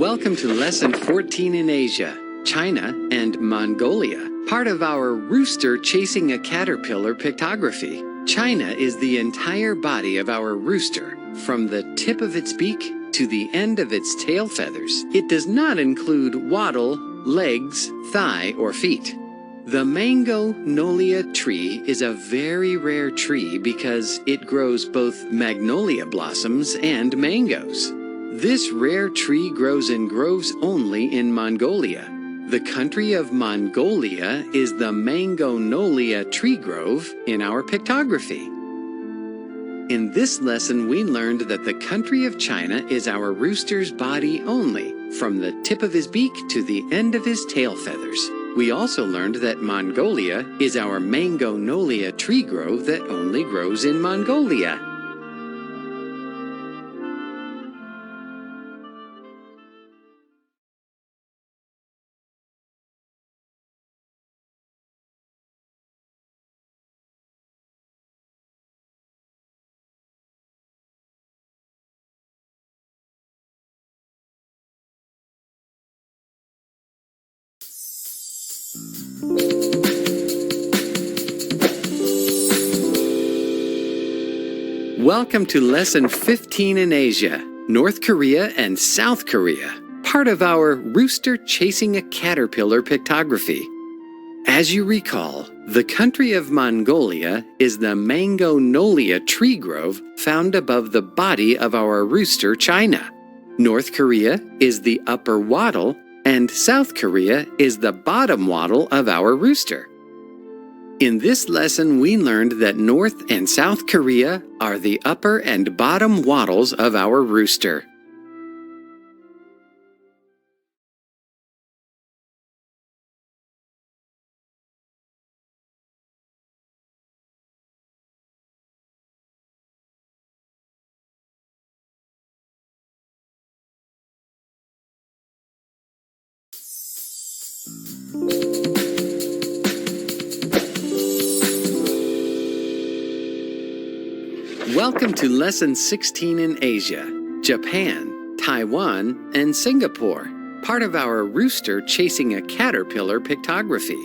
Welcome to Lesson 14 in Asia, China, and Mongolia, part of our rooster chasing a caterpillar pictography. China is the entire body of our rooster, from the tip of its beak to the end of its tail feathers. It does not include wattle, legs, thigh, or feet. The magnolia tree is a very rare tree because it grows both magnolia blossoms and mangoes. This rare tree grows in groves only in Mongolia. The country of Mongolia is the magnolia tree grove in our pictography. In this lesson, we learned that the country of China is our rooster's body only, from the tip of his beak to the end of his tail feathers. We also learned that Mongolia is our magnolia tree grove that only grows in Mongolia. Welcome to Lesson 15 in Asia, North Korea and South Korea, part of our rooster chasing a caterpillar pictography. As you recall, the country of Mongolia is the magnolia tree grove found above the body of our rooster, China. North Korea is the upper wattle, and South Korea is the bottom wattle of our rooster. In this lesson, we learned that North and South Korea are the upper and bottom wattles of our rooster. Welcome to Lesson 16 in Asia, Japan, Taiwan, and Singapore, part of our rooster chasing a caterpillar pictography.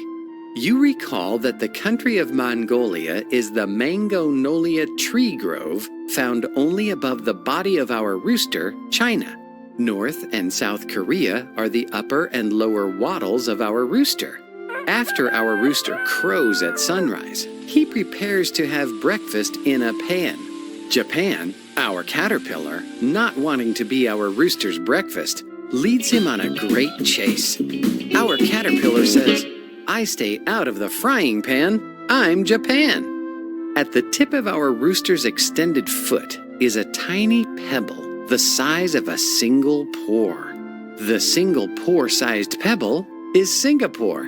You recall that the country of Mongolia is the magnolia tree grove found only above the body of our rooster, China. North and South Korea are the upper and lower wattles of our rooster. After our rooster crows at sunrise, he prepares to have breakfast in a pan. Japan, our caterpillar, not wanting to be our rooster's breakfast, leads him on a great chase. Our caterpillar says, "I stay out of the frying pan, I'm Japan." At the tip of our rooster's extended foot is a tiny pebble the size of a single pore. The single pore-sized pebble is Singapore.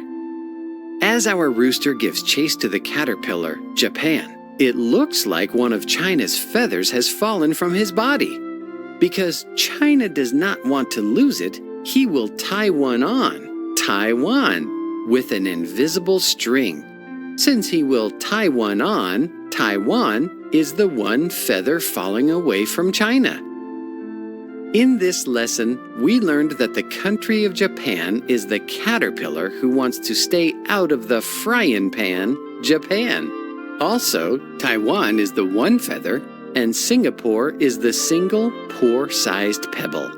As our rooster gives chase to the caterpillar, Japan, it looks like one of China's feathers has fallen from his body. Because China does not want to lose it, he will tie one on, Taiwan, with an invisible string. Since he will tie one on, Taiwan is the one feather falling away from China. In this lesson, we learned that the country of Japan is the caterpillar who wants to stay out of the frying pan, Japan. Also, Taiwan is the one feather, and Singapore is the single pore-sized pebble.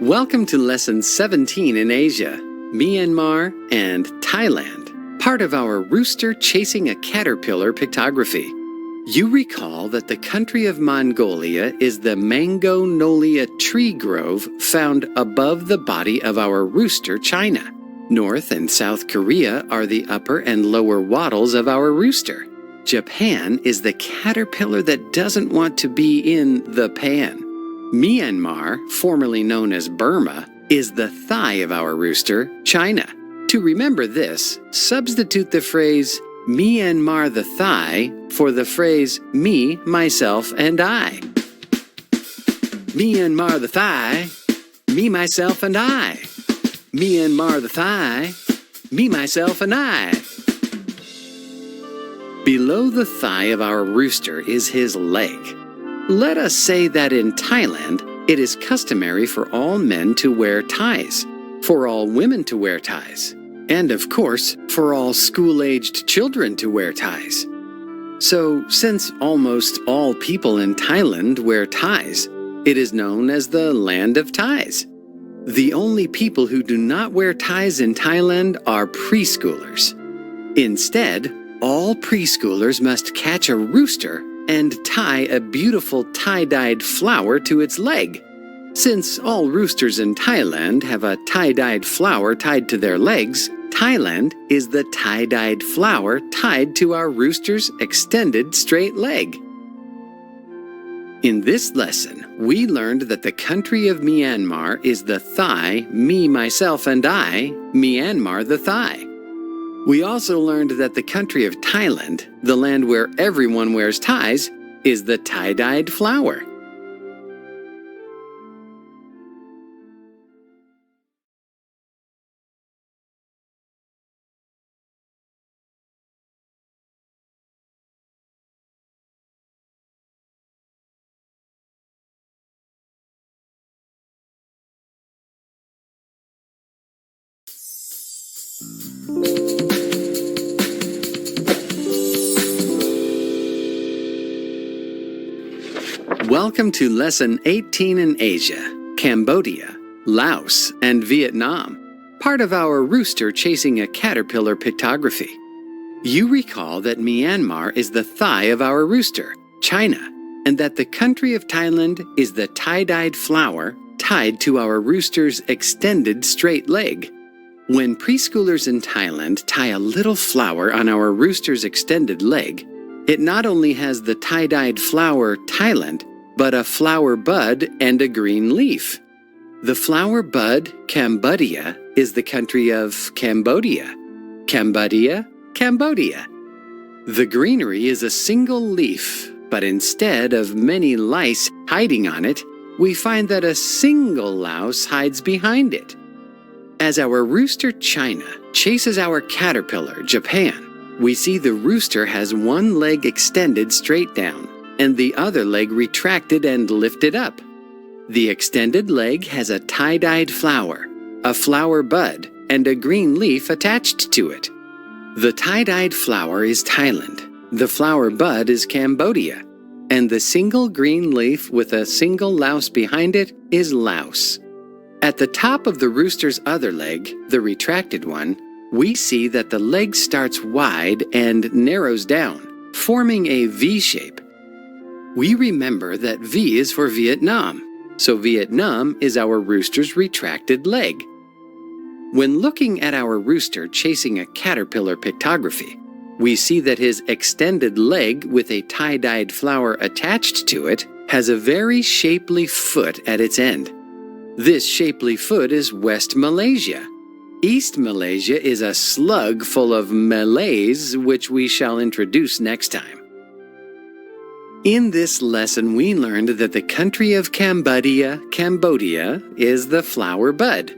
Welcome to Lesson 17 in Asia, Myanmar and Thailand, part of our rooster chasing a caterpillar pictography. You recall that the country of Mongolia is the magnolia tree grove found above the body of our rooster, China. North and South Korea are the upper and lower wattles of our rooster. Japan is the caterpillar that doesn't want to be in the pan. Myanmar, formerly known as Burma, is the thigh of our rooster, China. To remember this, substitute the phrase Myanmar the thigh for the phrase me, myself, and I. Myanmar the thigh, me, myself, and I. Myanmar the thigh, me, myself, and I. Below the thigh of our rooster is his leg. Let us say that in Thailand, it is customary for all men to wear ties, for all women to wear ties, and of course, for all school-aged children to wear ties. So, since almost all people in Thailand wear ties, it is known as the land of ties. The only people who do not wear ties in Thailand are preschoolers. Instead, all preschoolers must catch a rooster and tie a beautiful tie-dyed flower to its leg. Since all roosters in Thailand have a tie-dyed flower tied to their legs, Thailand is the tie-dyed flower tied to our rooster's extended straight leg. In this lesson, we learned that the country of Myanmar is the thigh, me, myself, and I, Myanmar the thigh. We also learned that the country of Thailand, the land where everyone wears ties, is the tie-dyed flower. Welcome to Lesson 18 in Asia, Cambodia, Laos, and Vietnam, part of our rooster chasing a caterpillar pictography. You recall that Myanmar is the thigh of our rooster, China, and that the country of Thailand is the tie-dyed flower tied to our rooster's extended straight leg. When preschoolers in Thailand tie a little flower on our rooster's extended leg, it not only has the tie-dyed flower Thailand, but a flower bud and a green leaf. The flower bud, Cambodia, is the country of Cambodia. Cambodia, Cambodia. The greenery is a single leaf, but instead of many lice hiding on it, we find that a single louse hides behind it. As our rooster China chases our caterpillar Japan, we see the rooster has one leg extended straight down and the other leg retracted and lifted up. The extended leg has a tie-dyed flower, a flower bud, and a green leaf attached to it. The tie-dyed flower is Thailand, the flower bud is Cambodia, and the single green leaf with a single louse behind it is Laos. At the top of the rooster's other leg, the retracted one, we see that the leg starts wide and narrows down, forming a V shape. We remember that V is for Vietnam, so Vietnam is our rooster's retracted leg. When looking at our rooster chasing a caterpillar pictography, we see that his extended leg with a tie-dyed flower attached to it has a very shapely foot at its end. This shapely foot is West Malaysia. East Malaysia is a slug full of Malays, which we shall introduce next time. In this lesson, we learned that the country of Cambodia, is the flower bud.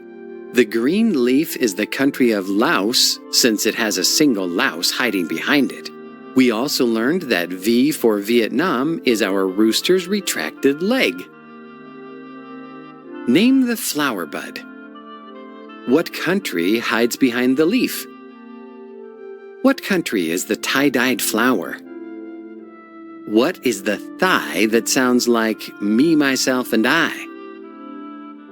The green leaf is the country of Laos, since it has a single louse hiding behind it. We also learned that V for Vietnam is our rooster's retracted leg. Name the flower bud. What country hides behind the leaf? What country is the tie-dyed flower? What is the thigh that sounds like me, myself, and I?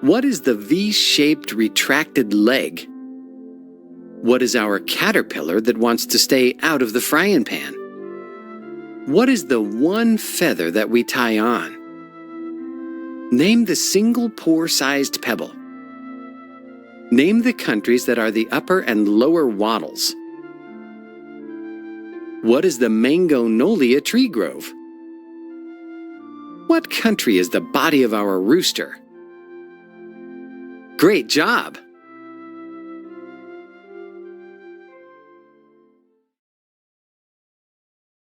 What is the V-shaped retracted leg? What is our caterpillar that wants to stay out of the frying pan? What is the one feather that we tie on? Name the single pore-sized pebble. Name the countries that are the upper and lower wattles. What is the Magnolia tree grove? What country is the body of our rooster? Great job!